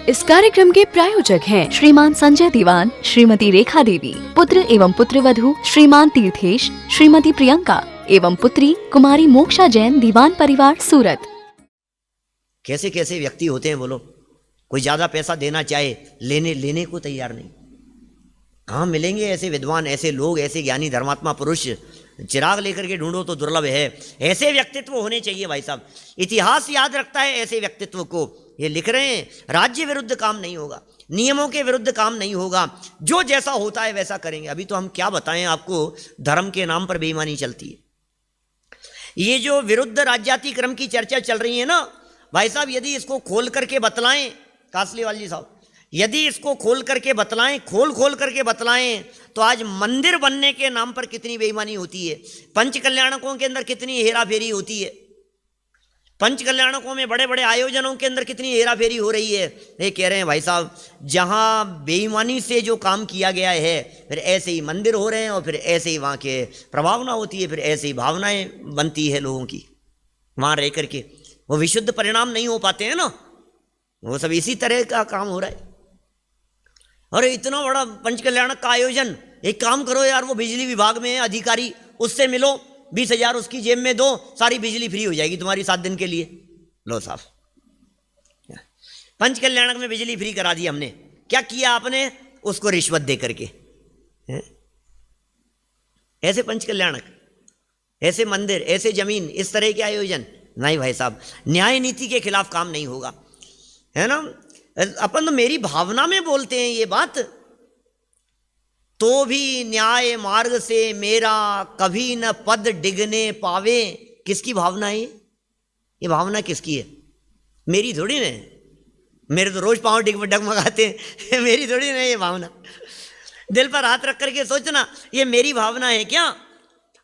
इस कार्यक्रम के प्रायोजक हैं श्रीमान संजय दीवान, श्रीमती रेखा देवी, पुत्र एवं पुत्रवधू श्रीमान तीर्थेश, श्रीमती प्रियंका एवं पुत्री कुमारी मोक्षा जैन, दीवान परिवार, सूरत। कैसे कैसे व्यक्ति होते हैं बोलो। कोई ज्यादा पैसा देना चाहे, लेने को तैयार नहीं। हाँ, मिलेंगे ऐसे विद्वान, ऐसे लोग, ऐसे ज्ञानी धर्मात्मा पुरुष, चिराग लेकर के ढूंढो तो दुर्लभ है। ऐसे व्यक्तित्व होने चाहिए भाई साहब। इतिहास याद रखता है ऐसे व्यक्तित्व को। ये लिख रहे हैं, राज्य विरुद्ध काम नहीं होगा, नियमों के विरुद्ध काम नहीं होगा, जो जैसा होता है वैसा करेंगे। अभी तो हम क्या बताएं आपको, धर्म के नाम पर बेईमानी चलती है। ये जो विरुद्ध राज्याति क्रम की चर्चा चल रही है ना भाई साहब, यदि इसको खोल करके बतलाएं, कासलीवाल जी साहब, यदि इसको खोल करके बतलाएं, खोल करके बतलाएं, तो आज मंदिर बनने के नाम पर कितनी बेईमानी होती है, पंच कल्याणकों के अंदर कितनी हेरा फेरी होती है, पंच कल्याणकों में बड़े बड़े आयोजनों के अंदर कितनी हेरा फेरी हो रही है। ये कह रहे हैं भाई साहब, जहां बेईमानी से जो काम किया गया है, फिर ऐसे ही मंदिर हो रहे हैं और फिर ऐसे ही वहां के प्रभावना होती है, फिर ऐसे ही भावनाएं बनती है लोगों की। वहां रह करके वो विशुद्ध परिणाम नहीं हो पाते हैं ना, वो सब इसी तरह का काम हो रहा है। अरे इतना बड़ा पंच कल्याणक का आयोजन, एक काम करो यार, वो बिजली विभाग में है अधिकारी, उससे मिलो, 20,000 उसकी जेब में दो, सारी बिजली फ्री हो जाएगी तुम्हारी 7 दिन के लिए। लो साहब, पंच कल्याणक में बिजली फ्री करा दी हमने। क्या किया आपने? उसको रिश्वत दे करके। ऐसे पंच कल्याणक, ऐसे मंदिर, ऐसे जमीन, इस तरह के आयोजन नहीं भाई साहब। न्याय नीति के खिलाफ काम नहीं होगा, है ना। अपन तो मेरी भावना में बोलते हैं ये बात, तो भी न्याय मार्ग से मेरा कभी न पद डिगने पावे। किसकी भावना है ये भावना किसकी है? मेरी थोड़ी ना। मेरे तो रोज पांव डगमगाते हैं, मेरी थोड़ी ना ये भावना। दिल पर हाथ रख करके सोचना, ये मेरी भावना है क्या?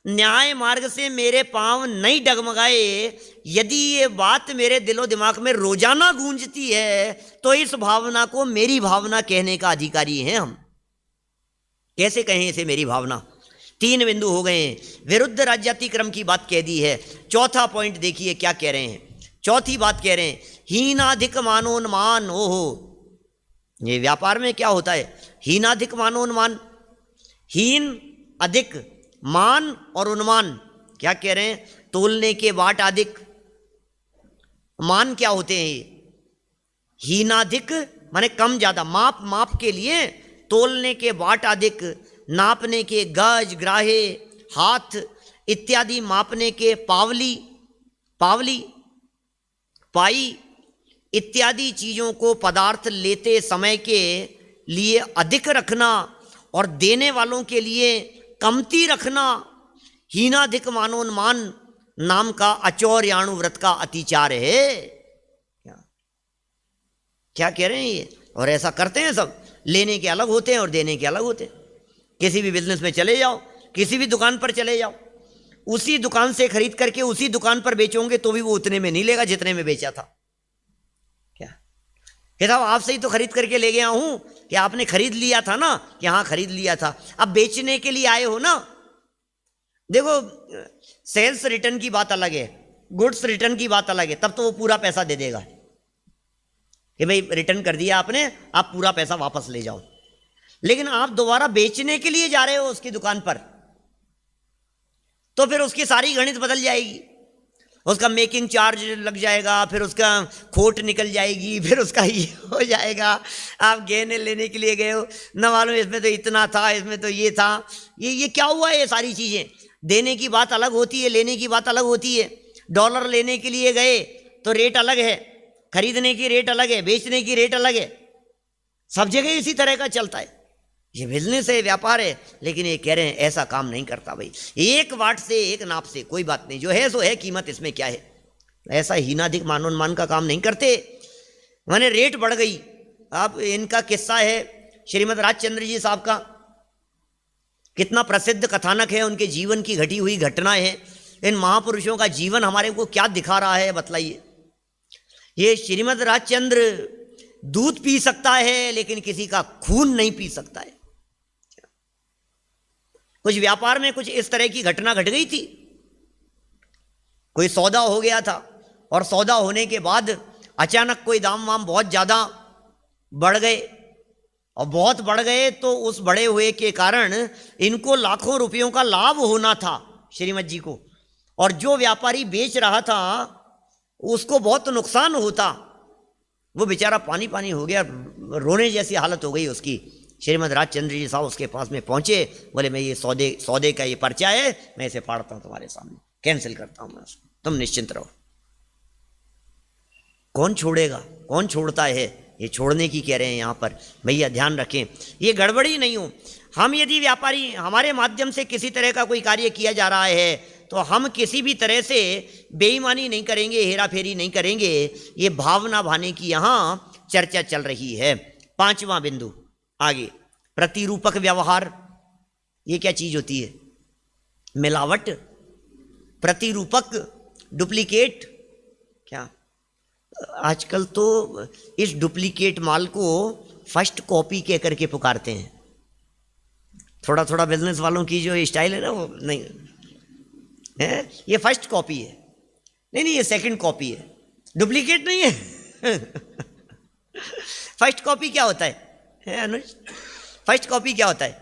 न्याय मार्ग से मेरे पांव नहीं डगमगाए, यदि ये बात मेरे दिलो दिमाग में रोजाना गूंजती है, तो इस भावना को मेरी भावना कहने का अधिकारी हैं हम। कैसे कहें इसे मेरी भावना? 3 बिंदु हो गए हैं। विरुद्ध राज्याति क्रम की बात कह दी है। चौथा पॉइंट देखिए क्या कह रहे हैं। चौथी बात कह रहे हैं, हीनाधिक मानोन्मान। ओहो, ये व्यापार में क्या होता है? हीनाधिक मानोन्मान। हीन, अधिक, मान और उन्मान। क्या कह रहे हैं? तोलने के बाट अधिक। मान क्या होते हैं ये? हीनाधिक माने कम ज्यादा, माप के लिए। तोलने के बाट अधिक, नापने के गज, ग्राहे, हाथ इत्यादि मापने के पावली, पाई इत्यादि चीजों को पदार्थ लेते समय के लिए अधिक रखना और देने वालों के लिए कमती रखना, हीनाधिक मानोन्मान नाम का अचौर्याणु व्रत का अतिचार है। क्या कह रहे हैं ये? और ऐसा करते हैं सब। लेने के अलग होते हैं और देने के अलग होते हैं। किसी भी बिजनेस में चले जाओ, किसी भी दुकान पर चले जाओ, उसी दुकान से खरीद करके उसी दुकान पर बेचोगे तो भी वो उतने में नहीं लेगा जितने में बेचा था। क्या साहब, आपसे ही तो खरीद करके ले गया हूं, कि आपने खरीद लिया था ना, कि हाँ खरीद लिया था, अब बेचने के लिए आए हो ना। देखो, सेल्स रिटर्न की बात अलग है, गुड्स रिटर्न की बात अलग है। तब तो वो पूरा पैसा दे देगा कि भाई रिटर्न कर दिया आपने, आप पूरा पैसा वापस ले जाओ। लेकिन आप दोबारा बेचने के लिए जा रहे हो उसकी दुकान पर, तो फिर उसकी सारी गणित बदल जाएगी। उसका मेकिंग चार्ज लग जाएगा, फिर उसका खोट निकल जाएगी, फिर उसका ये हो जाएगा। आप गहने लेने के लिए गए हो, न मालूम इसमें तो इतना था, इसमें तो ये था, ये क्या हुआ? ये सारी चीजें, देने की बात अलग होती है, लेने की बात अलग होती है। डॉलर लेने के लिए गए तो रेट अलग है, खरीदने की रेट अलग है, बेचने की रेट अलग है। सब जगह इसी तरह का चलता है। ये बिजनेस है, व्यापार है। लेकिन ये कह रहे हैं ऐसा काम नहीं करता भाई। एक वाट से, एक नाप से, कोई बात नहीं, जो है सो है, कीमत इसमें क्या है। ऐसा हीनाधिक मानोन्मान का काम नहीं करते। माने रेट बढ़ गई। अब इनका किस्सा है श्रीमद राजचंद्र जी साहब का, कितना प्रसिद्ध कथानक है, उनके जीवन की घटी हुई घटना है। इन महापुरुषों का जीवन हमारे को क्या दिखा रहा है बतलाइए। ये श्रीमद राजचंद्र दूध पी सकता है लेकिन किसी का खून नहीं पी सकता है। कुछ व्यापार में कुछ इस तरह की घटना घट गई थी। कोई सौदा हो गया था और सौदा होने के बाद अचानक कोई दाम वाम बहुत ज़्यादा बढ़ गए, और बहुत बढ़ गए तो उस बड़े हुए के कारण इनको लाखों रुपयों का लाभ होना था श्रीमत जी को, और जो व्यापारी बेच रहा था उसको बहुत नुकसान होता। वो बेचारा पानी पानी हो गया, रोने जैसी हालत हो गई उसकी। श्रीमद राजचंद्र जी साहब उसके पास में पहुंचे, बोले मैं ये सौदे का ये पर्चा है, मैं इसे फाड़ता हूं तुम्हारे सामने, कैंसिल करता हूं मैं उसको, तुम निश्चिंत रहो। कौन छोड़ेगा, कौन छोड़ता है? ये छोड़ने की कह रहे हैं यहाँ पर। भैया ध्यान रखें, ये गड़बड़ी नहीं हो। हम यदि व्यापारी, हमारे माध्यम से किसी तरह का कोई कार्य किया जा रहा है तो हम किसी भी तरह से बेईमानी नहीं करेंगे, हेरा फेरी नहीं करेंगे। ये भावना भाने की यहाँ चर्चा चल रही है। 5वां बिंदु आगे, प्रतिरूपक व्यवहार। ये क्या चीज होती है? मिलावट, प्रतिरूपक, डुप्लीकेट। क्या आजकल तो इस डुप्लीकेट माल को फर्स्ट कॉपी कह करके पुकारते हैं। थोड़ा थोड़ा बिजनेस वालों की जो स्टाइल है ना, वो नहीं है, ये फर्स्ट कॉपी है, नहीं ये सेकंड कॉपी है, डुप्लीकेट नहीं है। फर्स्ट कॉपी क्या होता है अनुज? फर्स्ट कॉपी क्या होता है?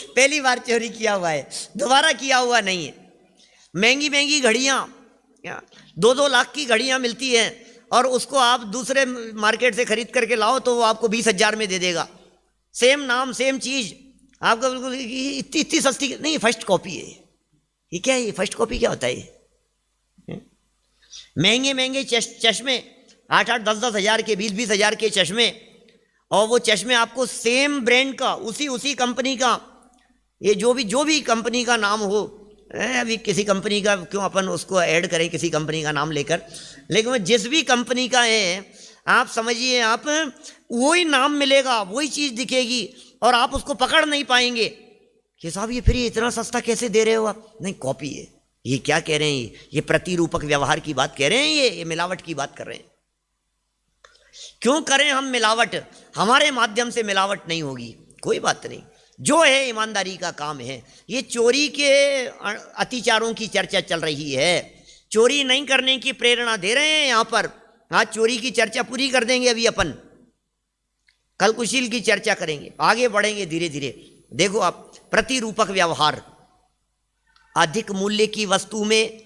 पहली बार चोरी किया हुआ है, दोबारा किया हुआ नहीं है। महंगी महंगी घड़ियाँ, 2-2 लाख की घड़ियाँ मिलती हैं, और उसको आप दूसरे मार्केट से खरीद करके लाओ तो वो आपको 20,000 में दे देगा। सेम नाम सेम चीज़, आपको बिल्कुल इतनी सस्ती नहीं, फर्स्ट कॉपी है। ये क्या है? ये फर्स्ट कॉपी क्या होता है? महंगे महंगे चश्मे, 8-8, 10-10 हज़ार के, 20-20 हज़ार के चश्मे, और वो चश्मे आपको सेम ब्रांड का, उसी कंपनी का, ये जो भी कंपनी का नाम हो, अभी किसी कंपनी का क्यों अपन उसको ऐड करें किसी कंपनी का नाम लेकर, लेकिन जिस भी कंपनी का है आप समझिए, आप वही नाम मिलेगा, वही चीज़ दिखेगी, और आप उसको पकड़ नहीं पाएंगे कि साहब ये फिर ये इतना सस्ता कैसे दे रहे हो आप? नहीं, कॉपी है। ये क्या कह रहे हैं? ये प्रतिरूपक व्यवहार की बात कह रहे हैं, ये मिलावट की बात कर रहे हैं। क्यों करें हम मिलावट? हमारे माध्यम से मिलावट नहीं होगी, कोई बात नहीं, जो है ईमानदारी का काम है। ये चोरी के अतिचारों की चर्चा चल रही है, चोरी नहीं करने की प्रेरणा दे रहे हैं यहाँ पर। आज चोरी की चर्चा पूरी कर देंगे अभी अपन, कल कुशील की चर्चा करेंगे, आगे बढ़ेंगे धीरे धीरे। देखो आप, प्रतिरूपक व्यवहार, अधिक मूल्य की वस्तु में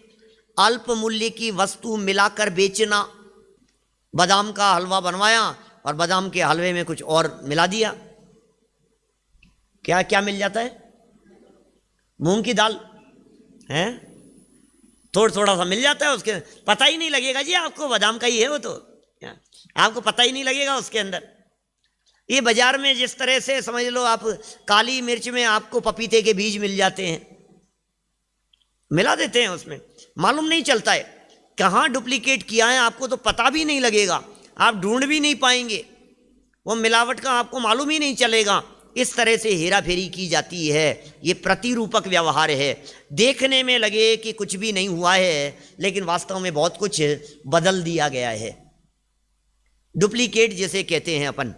अल्प मूल्य की वस्तु मिलाकर बेचना। बादाम का हलवा बनवाया और बादाम के हलवे में कुछ और मिला दिया, क्या क्या मिल जाता है? मूंग की दाल है, थोड़ा सा मिल जाता है, उसके पता ही नहीं लगेगा जी आपको बादाम का ही है वो, तो आपको पता ही नहीं लगेगा उसके अंदर। ये बाजार में जिस तरह से समझ लो आप, काली मिर्च में आपको पपीते के बीज मिल जाते हैं, मिला देते हैं उसमें, मालूम नहीं चलता है कहाँ डुप्लीकेट किया है, आपको तो पता भी नहीं लगेगा, आप ढूंढ भी नहीं पाएंगे, वो मिलावट का आपको मालूम ही नहीं चलेगा। इस तरह से हेरा फेरी की जाती है। ये प्रतिरूपक व्यवहार है। देखने में लगे कि कुछ भी नहीं हुआ है, लेकिन वास्तव में बहुत कुछ बदल दिया गया है। डुप्लीकेट जिसे कहते हैं अपन,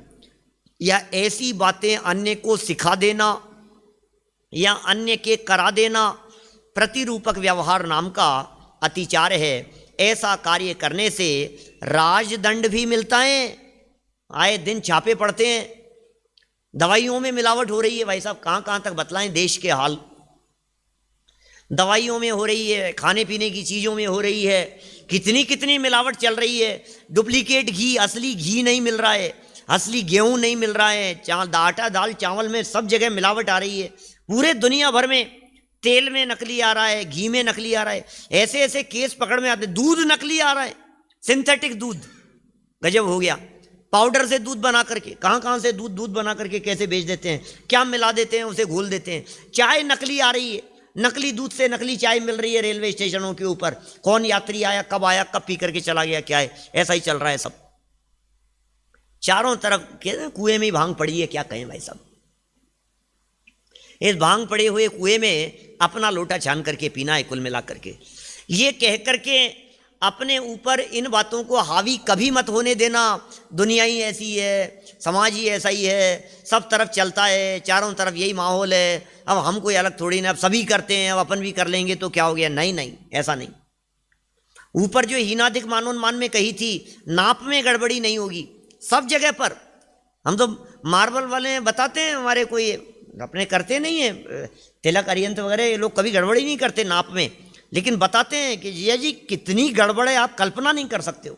या ऐसी बातें अन्य को सिखा देना या अन्य के करा देना, प्रतिरूपक व्यवहार नाम का अतिचार है। ऐसा कार्य करने से राजदंड भी मिलता है, आए दिन छापे पड़ते हैं। दवाइयों में मिलावट हो रही है भाई साहब, कहाँ कहाँ तक बतलाएं देश के हाल। दवाइयों में हो रही है, खाने पीने की चीज़ों में हो रही है, कितनी कितनी मिलावट चल रही है। डुप्लीकेट घी, असली घी नहीं मिल रहा है, असली गेहूं नहीं मिल रहा है, आटा दाल चावल में सब जगह मिलावट आ रही है। पूरे दुनिया भर में तेल में नकली आ रहा है, घी में नकली आ रहा है, ऐसे ऐसे केस पकड़ में आते। दूध नकली आ रहा है, सिंथेटिक दूध, गजब हो गया। पाउडर से दूध बना करके, कहाँ कहाँ से दूध बना करके कैसे बेच देते हैं, क्या मिला देते हैं, उसे घोल देते हैं। चाय नकली आ रही है, नकली दूध से नकली चाय मिल रही है रेलवे स्टेशनों के ऊपर। कौन यात्री आया, कब पी करके चला गया, क्या है, ऐसा ही चल रहा है सब। चारों तरफ कुएं में ही भांग पड़ी है, क्या कहें भाई साहब। इस भांग पड़े हुए कुएं में अपना लोटा छान करके पीना है कुल मिला करके। ये कह करके अपने ऊपर इन बातों को हावी कभी मत होने देना। दुनिया ही ऐसी है, समाज ही ऐसा ही है, सब तरफ चलता है, चारों तरफ यही माहौल है, अब हम कोई अलग थोड़ी ना, अब सभी करते हैं, अब अपन भी कर लेंगे तो क्या हो गया। नहीं नहीं, ऐसा नहीं। ऊपर जो हीनाधिक मानोन्मान में कही थी, नाप में गड़बड़ी नहीं होगी सब जगह पर। हम तो मार्बल वाले बताते हैं, हमारे कोई अपने करते नहीं है, तिलक अरियंत वगैरह ये लोग कभी गड़बड़ी नहीं करते नाप में, लेकिन बताते हैं कि जिया जी कितनी गड़बड़ है आप कल्पना नहीं कर सकते हो।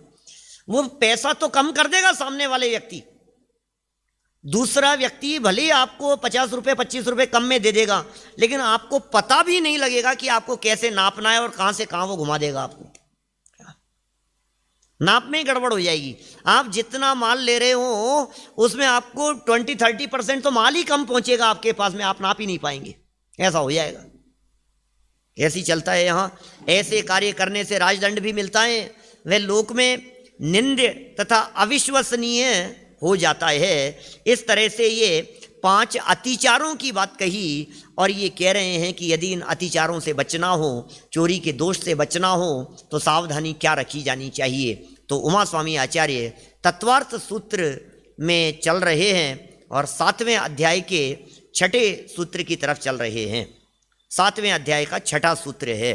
वो पैसा तो कम कर देगा सामने वाले व्यक्ति, दूसरा व्यक्ति भले ही आपको 50 रुपये 25 रुपये कम में दे देगा, लेकिन आपको पता भी नहीं लगेगा कि आपको कैसे नापना है और कहां से कहां वो घुमा देगा आपको। नाप में गड़बड़ हो जाएगी। आप जितना माल ले रहे हो उसमें आपको 20-30% तो माल ही कम पहुंचेगा आपके पास में, आप नाप ही नहीं पाएंगे, ऐसा हो जाएगा। ऐसे ही चलता है यहाँ। ऐसे कार्य करने से राजदंड भी मिलता है, वह लोक में निंद्य तथा अविश्वसनीय हो जाता है। इस तरह से ये 5 अतिचारों की बात कही और ये कह रहे हैं कि यदि इन अतिचारों से बचना हो, चोरी के दोष से बचना हो, तो सावधानी क्या रखी जानी चाहिए। तो उमा स्वामी आचार्य तत्वार्थ सूत्र में चल रहे हैं और 7वें अध्याय के 6ठे सूत्र की तरफ चल रहे हैं। 7वें अध्याय का 6ठा सूत्र है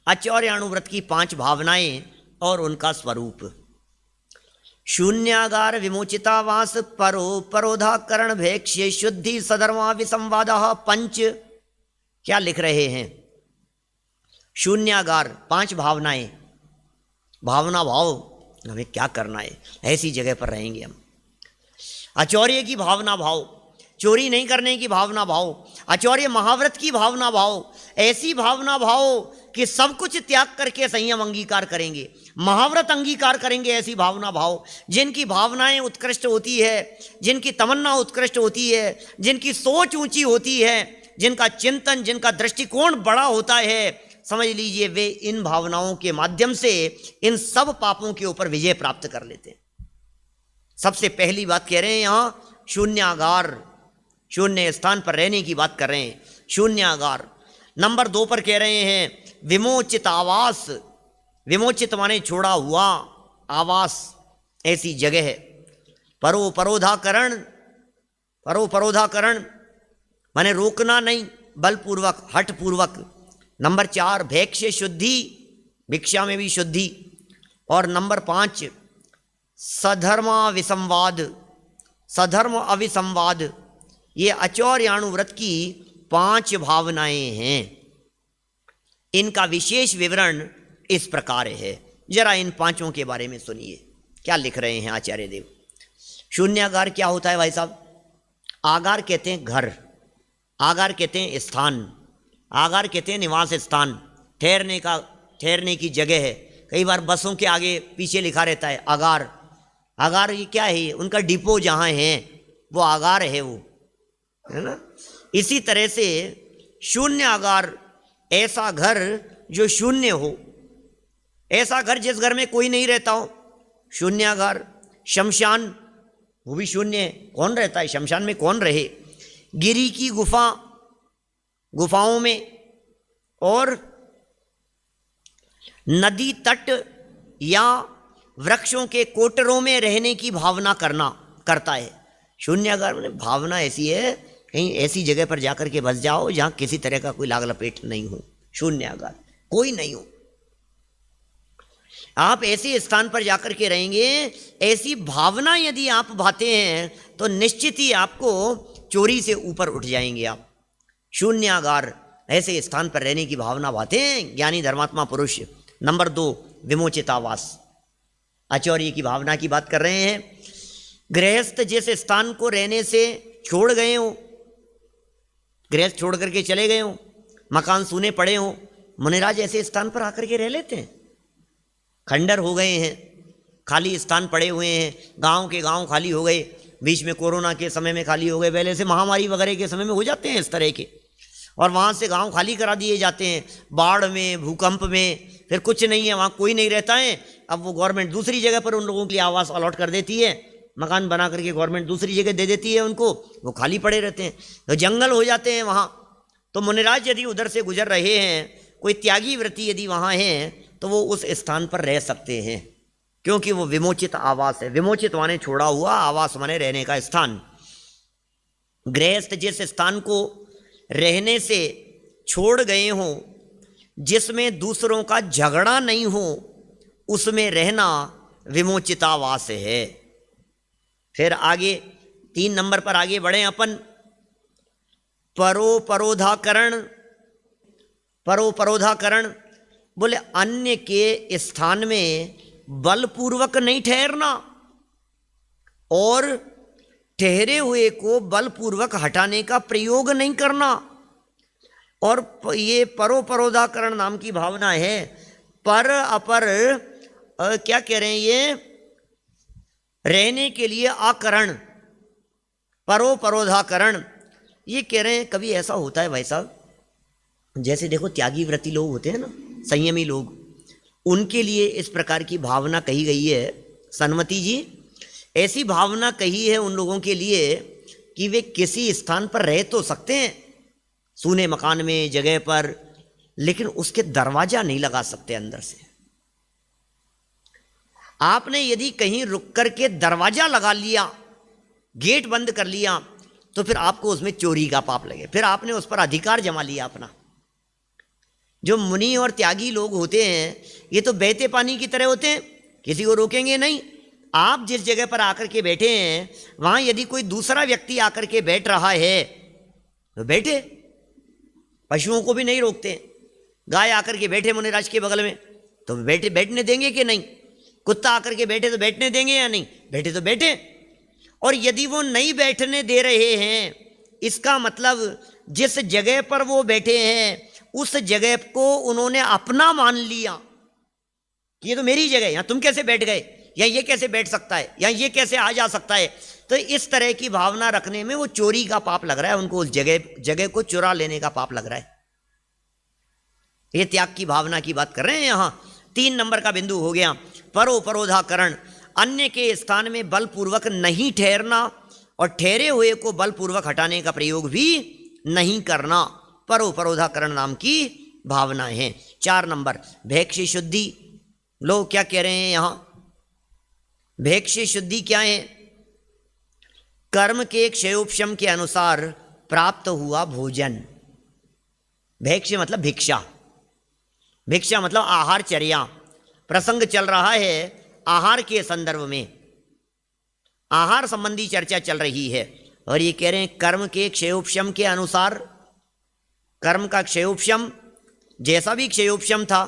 आचार्यानुव्रत की 5 भावनाएं और उनका स्वरूप। शून्यागार विमोचितावास परो परोधाकरण भेक्ष्य शुद्धि सधर्मा विसंवाद पंच। क्या लिख रहे हैं? शून्यागार 5 भावनाएं, भावना भाव, हमें क्या करना है, ऐसी जगह पर रहेंगे हम। आचौर्य की भावना भाव, चोरी नहीं करने की भावना भाव, आचौर्य महाव्रत की भावना भाव, ऐसी भावना भाव कि सब कुछ त्याग करके संयम अंगीकार करेंगे, महाव्रत अंगीकार करेंगे, ऐसी भावना भाव। जिनकी भावनाएं उत्कृष्ट होती है, जिनकी तमन्ना उत्कृष्ट होती है, जिनकी सोच ऊंची होती है, जिनका चिंतन, जिनका दृष्टिकोण बड़ा होता है, समझ लीजिए वे इन भावनाओं के माध्यम से इन सब पापों के ऊपर विजय प्राप्त कर लेते हैं। सबसे पहली बात कह रहे हैं यहाँ शून्यागार, शून्य स्थान पर रहने की बात कर रहे हैं, शून्यागार। नंबर 2 पर कह रहे हैं विमोचित आवास। विमोचित माने छोड़ा हुआ, आवास ऐसी जगह है। परोधाकरण, परोधाकरण माने रोकना नहीं, बलपूर्वक, हठपूर्वक। नंबर 4 भैक्ष्य शुद्धि, भिक्षा में भी शुद्धि। और नंबर 5 सधर्मा विसंवाद, सधर्म अविसंवाद। ये आचौर्यानुव्रत की 5 भावनाएं हैं। इनका विशेष विवरण इस प्रकार है, जरा इन 5 के बारे में सुनिए क्या लिख रहे हैं आचार्य देव। शून्यागार क्या होता है भाई साहब? आगार कहते हैं घर, आगार कहते हैं स्थान, आगार कहते हैं निवास स्थान, ठहरने की जगह है। कई बार बसों के आगे पीछे लिखा रहता है आगार। आगार ये क्या है? उनका डिपो जहाँ है वो आगार है, वो है ना। इसी तरह से शून्य आगार, ऐसा घर जो शून्य हो, ऐसा घर जिस घर में कोई नहीं रहता हो, शून्यागार। शमशान, वो भी शून्य है, कौन रहता है शमशान में, कौन रहे। गिरी की गुफा, गुफाओं में, और नदी तट या वृक्षों के कोटरों में रहने की भावना करता है। शून्यागार में भावना ऐसी है, कहीं ऐसी जगह पर जाकर के बस जाओ जहां किसी तरह का कोई लाग लपेट नहीं हो, शून्यागार, कोई नहीं हो। आप ऐसे स्थान पर जाकर के रहेंगे, ऐसी भावना यदि आप भाते हैं तो निश्चित ही आपको चोरी से ऊपर उठ जाएंगे आप। शून्यागार, ऐसे स्थान पर रहने की भावना भाते हैं ज्ञानी धर्मात्मा पुरुष। नंबर 2 विमोचित आवास, आचौर्य की भावना की बात कर रहे हैं। गृहस्थ जिस स्थान को रहने से छोड़ गए हो, गृहस्थ छोड़ करके चले गए हो, मकान सूने पड़े हो, मुनिराज ऐसे स्थान पर आकर के रह लेते हैं। खंडर हो गए हैं, खाली स्थान पड़े हुए हैं, गांव के गांव खाली हो गए, बीच में कोरोना के समय में खाली हो गए, पहले से महामारी वगैरह के समय में हो जाते हैं इस तरह के, और वहाँ से गांव खाली करा दिए जाते हैं। बाढ़ में, भूकंप में, फिर कुछ नहीं है, वहाँ कोई नहीं रहता है। अब वो गवर्नमेंट दूसरी जगह पर उन लोगों के लिए आवास अलॉट कर देती है, मकान बना करके गवर्नमेंट दूसरी जगह दे देती है उनको, वो खाली पड़े रहते हैं, तो जंगल हो जाते हैं वहाँ। तो मुनिराज यदि उधर से गुजर रहे हैं, कोई त्यागी वृत्ति यदि वहाँ है, तो वो उस स्थान पर रह सकते हैं, क्योंकि वो विमोचित आवास है। विमोचित माने छोड़ा हुआ, आवास माने रहने का स्थान। गृहस्थ जिस स्थान को रहने से छोड़ गए हों, जिसमें दूसरों का झगड़ा नहीं हो, उसमें रहना विमोचितावास है। फिर आगे 3 नंबर पर आगे बढ़े अपन। परोपरोधाकरण। परोपरोधाकरण बोले अन्य के स्थान में बलपूर्वक नहीं ठहरना और ठहरे हुए को बलपूर्वक हटाने का प्रयोग नहीं करना। और ये परोपरोधाकरण नाम की भावना है। पर अपर क्या कह रहे हैं, ये रहने के लिए आकरण, परोपरोधाकरण ये कह रहे हैं। कभी ऐसा होता है भाई साहब, जैसे देखो त्यागी व्रती लोग होते हैं ना, संयमी लोग, उनके लिए इस प्रकार की भावना कही गई है। सन्मति जी ऐसी भावना कही है उन लोगों के लिए कि वे किसी स्थान पर रह तो सकते हैं, सूने मकान में, जगह पर, लेकिन उसके दरवाजा नहीं लगा सकते अंदर से। आपने यदि कहीं रुक करके दरवाजा लगा लिया, गेट बंद कर लिया, तो फिर आपको उसमें चोरी का पाप लगे, फिर आपने उस पर अधिकार जमा लिया अपना। जो मुनि और त्यागी लोग होते हैं ये तो बहते पानी की तरह होते हैं, किसी को रोकेंगे नहीं। आप जिस जगह पर आकर के बैठे हैं वहां यदि कोई दूसरा व्यक्ति आकर के बैठ रहा है तो बैठे, पशुओं को भी नहीं रोकते। गाय आकर के बैठे मुनिराज के बगल में तो बैठने देंगे कि नहीं? कुत्ता आकर के बैठे तो बैठने देंगे या नहीं? बैठे तो बैठे। और यदि वो नहीं बैठने दे रहे हैं, इसका मतलब जिस जगह पर वो बैठे हैं उस जगह को उन्होंने अपना मान लिया कि ये तो मेरी जगह है, यहां तुम कैसे बैठ गए, या ये कैसे बैठ सकता है, या ये कैसे आ जा सकता है। तो इस तरह की भावना रखने में वो चोरी का पाप लग रहा है उनको, उस जगह को चुरा लेने का पाप लग रहा है। ये त्याग की भावना की बात कर रहे हैं यहां। 3 नंबर का बिंदु हो गया परोपरोधाकरण, अन्य के स्थान में बलपूर्वक नहीं ठहरना और ठहरे हुए को बलपूर्वक हटाने का प्रयोग भी नहीं करना, परोपरोधाकरण नाम की भावना है। 4 नंबर भैक्षी शुद्धि। लोग क्या कह रहे हैं यहां? भैक्षी शुद्धि क्या है? कर्म के क्षयोपशम के अनुसार प्राप्त हुआ भोजन। भैक्ष्य मतलब भिक्षा, भिक्षा मतलब आहारचर्या। प्रसंग चल रहा है आहार के संदर्भ में, आहार संबंधी चर्चा चल रही है। और ये कह रहे हैं कर्म के क्षयोपशम के अनुसार, कर्म का क्षयोपशम जैसा भी क्षयोपशम था,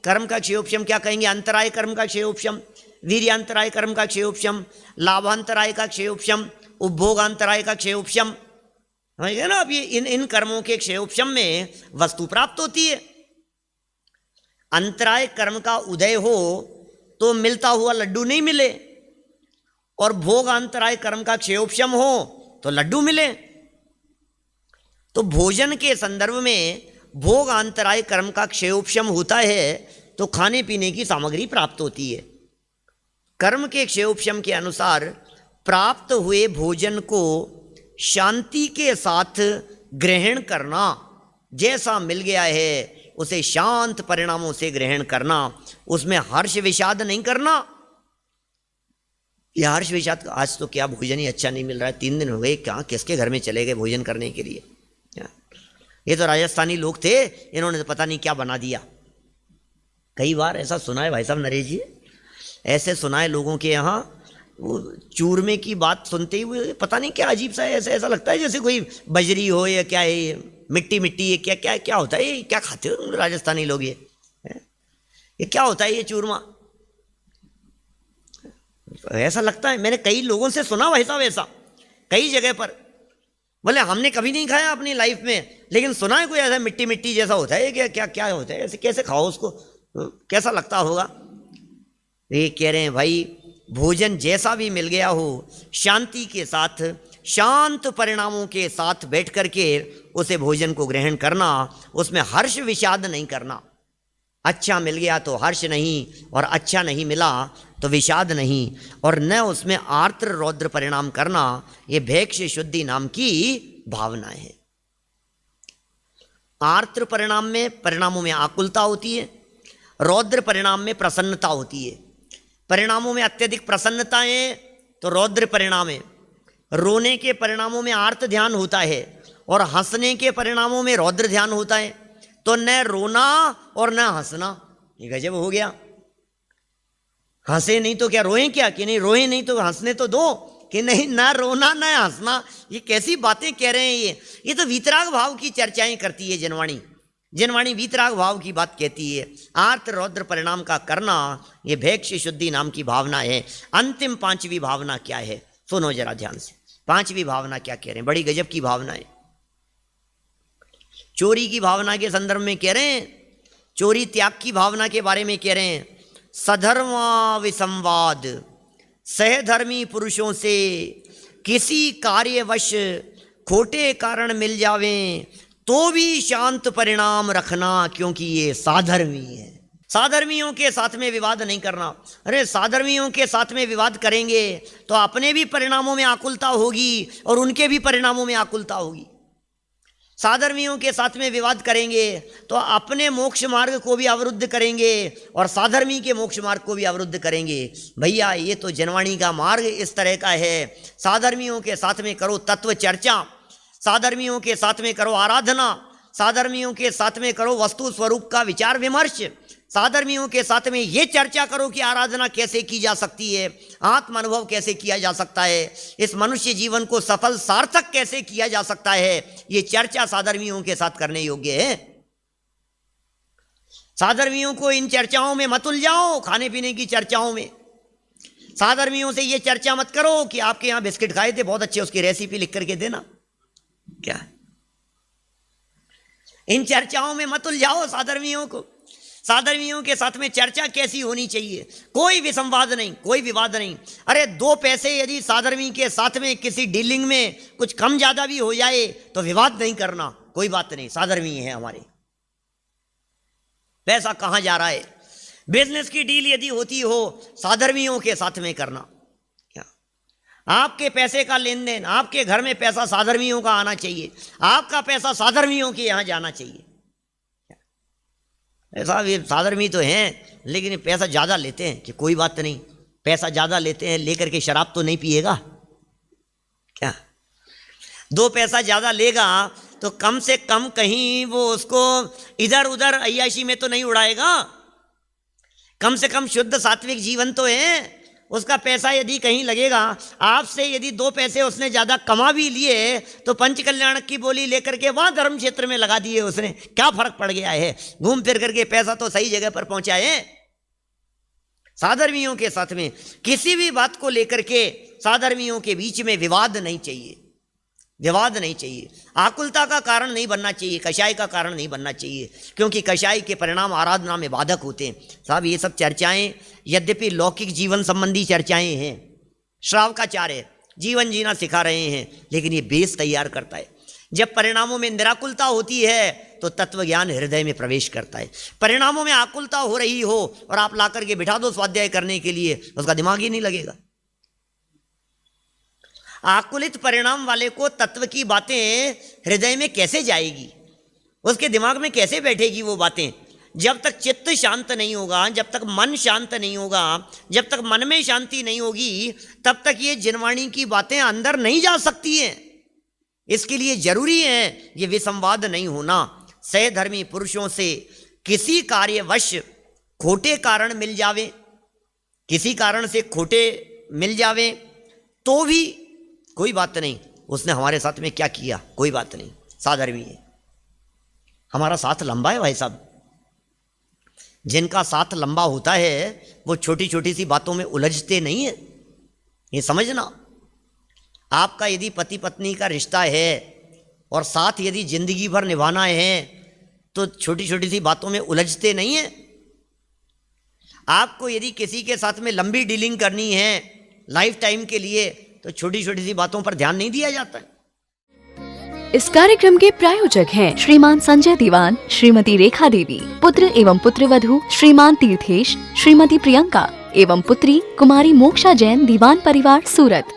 कर्म का क्षयोपशम क्या कहेंगे? अंतराय कर्म का क्षयोपशम, वीर्यांतराय कर्म का क्षयोपशम, लाभांतराय का क्षयोपशम, उपभोगांतराय का क्षयोपशम। समझ गए ना? अब ये इन कर्मों के क्षयोपशम में वस्तु प्राप्त होती है। अंतराय कर्म का उदय हो तो मिलता हुआ लड्डू नहीं मिले, और भोगांतराय कर्म का क्षयोपशम हो तो लड्डू मिले। तो भोजन के संदर्भ में भोगांतराय कर्म का क्षयोपशम होता है तो खाने पीने की सामग्री प्राप्त होती है। कर्म के क्षयोपशम के अनुसार प्राप्त हुए भोजन को शांति के साथ ग्रहण करना, जैसा मिल गया है उसे शांत परिणामों से ग्रहण करना, उसमें हर्ष विषाद नहीं करना। यह हर्ष विषाद, आज तो क्या भोजन ही अच्छा नहीं मिल रहा है, 3 दिन हो गए, क्या किसके घर में चले गए भोजन करने के लिए? ये तो राजस्थानी लोग थे, इन्होंने तो पता नहीं क्या बना दिया। कई बार ऐसा सुना है भाई साहब नरेश जी, ऐसे सुना है लोगों के यहाँ, वो चूरमे की बात सुनते ही हुए पता नहीं क्या अजीब सा है, ऐसा लगता है जैसे कोई बजरी हो या क्या है, ये मिट्टी है, क्या क्या क्या होता है ये? क्या खाते हो राजस्थानी लोग? ये क्या होता है ये चूरमा? ऐसा लगता है, मैंने कई लोगों से सुना भाई साहब ऐसा, कई जगह पर। बोले हमने कभी नहीं खाया अपनी लाइफ में, लेकिन सुना है कोई ऐसा मिट्टी जैसा होता है। क्या क्या क्या होता है ऐसे? कैसे खाओ उसको, कैसा लगता होगा? ये कह रहे हैं भाई भोजन जैसा भी मिल गया हो, शांति के साथ, शांत परिणामों के साथ बैठ करके उसे भोजन को ग्रहण करना, उसमें हर्ष विषाद नहीं करना। अच्छा मिल गया तो हर्ष नहीं, और अच्छा नहीं मिला तो विषाद नहीं, और न उसमें आर्द्र रौद्र परिणाम करना। ये भैक्ष्य शुद्धि नाम की भावना है। आर्द्र परिणामों में आकुलता होती है, रौद्र परिणाम में प्रसन्नता होती है। परिणामों में अत्यधिक प्रसन्नता है तो रौद्र परिणाम है, रोने के परिणामों में आर्त ध्यान होता है, और हंसने के परिणामों में रौद्र ध्यान होता है। तो न रोना और न हंसना। ये गजब हो गया। हंसे नहीं तो क्या रोए क्या, कि नहीं रोए नहीं तो हंसने तो दो, कि नहीं ना रोना ना हंसना। ये कैसी बातें कह रहे हैं ये तो वीतराग भाव की चर्चाएं करती है जिनवाणी। जिनवाणी वीतराग भाव की बात कहती है। आर्त रौद्र परिणाम का करना, ये भैक्ष शुद्धि नाम की भावना है। अंतिम पांचवी भावना क्या है, सुनो जरा ध्यान से। पांचवी भावना क्या कह रहे हैं, बड़ी गजब की भावना है। चोरी की भावना के संदर्भ में कह रहे हैं, चोरी त्याग की भावना के बारे में कह रहे हैं। सधर्मा विसंवाद, सहधर्मी पुरुषों से किसी कार्यवश खोटे कारण मिल जावें तो भी शांत परिणाम रखना, क्योंकि ये साधर्मी है। साधर्मियों के साथ में विवाद नहीं करना। अरे साधर्मियों के साथ में विवाद करेंगे तो अपने भी परिणामों में आकुलता होगी और उनके भी परिणामों में आकुलता होगी। साधर्मियों के साथ में विवाद करेंगे तो अपने मोक्ष मार्ग को भी अवरुद्ध करेंगे और साधर्मी के मोक्ष मार्ग को भी अवरुद्ध करेंगे। भैया ये तो जनवाणी का मार्ग इस तरह का है। साधर्मियों के साथ में करो तत्व चर्चा, साधर्मियों के साथ में करो आराधना, साधर्मियों के साथ में करो वस्तु स्वरूप का विचार विमर्श, साधर्मियों के साथ में ये चर्चा करो कि आराधना कैसे की जा सकती है, आत्म अनुभव कैसे किया जा सकता है, इस मनुष्य जीवन को सफल सार्थक कैसे किया जा सकता है। ये चर्चा साधर्मियों के साथ करने योग्य है। साधर्मियों को इन चर्चाओं में मत उलझाओ, खाने पीने की चर्चाओं में। साधर्मियों से ये चर्चा मत करो कि आपके यहाँ बिस्किट खाए थे बहुत अच्छे, उसकी रेसिपी लिख करके देना। क्या इन चर्चाओं में मत उलझाओ साधर्मियों को। साधर्मियों के साथ में चर्चा कैसी होनी चाहिए, कोई विसंवाद नहीं, कोई विवाद नहीं। अरे दो पैसे यदि साधर्मी के साथ में किसी डीलिंग में कुछ कम ज्यादा भी हो जाए तो विवाद नहीं करना, कोई बात नहीं, साधर्मी है हमारे। पैसा कहां जा रहा है, बिजनेस की डील यदि होती हो साधर्मियों के साथ में करना। क्या आपके पैसे का लेन देन, आपके घर में पैसा साधर्मियों का आना चाहिए, आपका पैसा साधर्मियों के यहां जाना चाहिए। ऐसा ये साधर्मी तो हैं लेकिन पैसा ज़्यादा लेते हैं, कि कोई बात नहीं, पैसा ज़्यादा लेते हैं लेकर के शराब तो नहीं पिएगा। क्या दो पैसा ज़्यादा लेगा तो कम से कम कहीं वो उसको इधर उधर अय्याशी में तो नहीं उड़ाएगा। कम से कम शुद्ध सात्विक जीवन तो है। उसका पैसा यदि कहीं लगेगा, आपसे यदि दो पैसे उसने ज़्यादा कमा भी लिए तो पंच कल्याणक की बोली लेकर के वहाँ धर्म क्षेत्र में लगा दिए उसने, क्या फर्क पड़ गया है, घूम फिर करके पैसा तो सही जगह पर पहुँचाए। साधर्मियों के साथ में किसी भी बात को लेकर के साधर्मियों के बीच में विवाद नहीं चाहिए, विवाद नहीं चाहिए, आकुलता का कारण नहीं बनना चाहिए, कषाय का कारण नहीं बनना चाहिए, क्योंकि कषाय के परिणाम आराधना में बाधक होते हैं। साहब ये सब चर्चाएं यद्यपि लौकिक जीवन संबंधी चर्चाएं हैं, श्रावकाचार्य है, जीवन जीना सिखा रहे हैं, लेकिन ये बेस तैयार करता है। जब परिणामों में निराकुलता होती है तो तत्व ज्ञान हृदय में प्रवेश करता है। परिणामों में आकुलता हो रही हो और आप ला करके बिठा दो स्वाध्याय करने के लिए, उसका दिमाग ही नहीं लगेगा। आकुलित परिणाम वाले को तत्व की बातें हृदय में कैसे जाएगी, उसके दिमाग में कैसे बैठेगी वो बातें। जब तक चित्त शांत नहीं होगा, जब तक मन शांत नहीं होगा, जब तक मन में शांति नहीं होगी, तब तक ये जिनवाणी की बातें अंदर नहीं जा सकती हैं। इसके लिए जरूरी है ये विसंवाद नहीं होना। सहधर्मी पुरुषों से किसी कार्यवश खोटे कारण मिल जावे, किसी कारण से खोटे मिल जावे तो भी कोई बात नहीं, उसने हमारे साथ में क्या किया कोई बात नहीं, साधर्मी है, हमारा साथ लंबा है। भाई साहब, जिनका साथ लंबा होता है वो छोटी छोटी सी बातों में उलझते नहीं है, ये समझना। आपका यदि पति पत्नी का रिश्ता है और साथ यदि जिंदगी भर निभाना है तो छोटी छोटी सी बातों में उलझते नहीं है। आपको यदि किसी के साथ में लंबी डीलिंग करनी है लाइफ टाइम के लिए तो छोटी छोटी सी बातों पर ध्यान नहीं दिया जाता है। इस कार्यक्रम के प्रायोजक हैं श्रीमान संजय दीवान, श्रीमती रेखा देवी, पुत्र एवं पुत्रवधू श्रीमान तीर्थेश, श्रीमती प्रियंका एवं पुत्री कुमारी मोक्षा जैन, दीवान परिवार सूरत।